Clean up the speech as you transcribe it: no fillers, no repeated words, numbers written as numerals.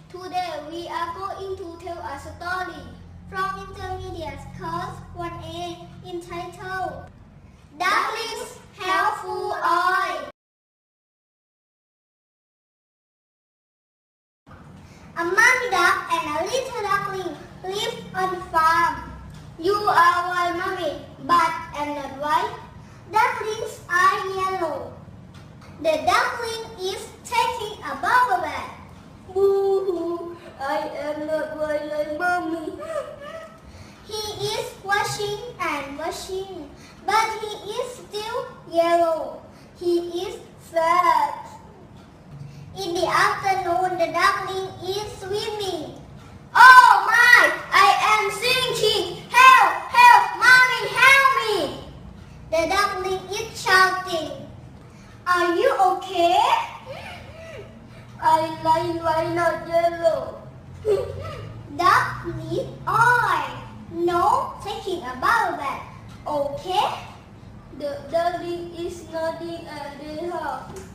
Today we are going to tell a story from intermediate course 1A entitled Duckling's Helpful Oil. A mommy duck and a little duckling live on the farm. You are white, mommy, but I'm not white. Ducklings are yellow. The duckling is taking a bubble bath. Boo-hoo, I am not white like mommy. He is washing and washing, but he is still yellow. He is fat. In the afternoon, the duckling is swimming. Oh my! I am sinking! Help! Help! Mommy, help me! The duckling is shouting. Are you okay? I like why not yellow. Duck need oil. No taking a bubble bath. Okay? The duckling is nodding at the house.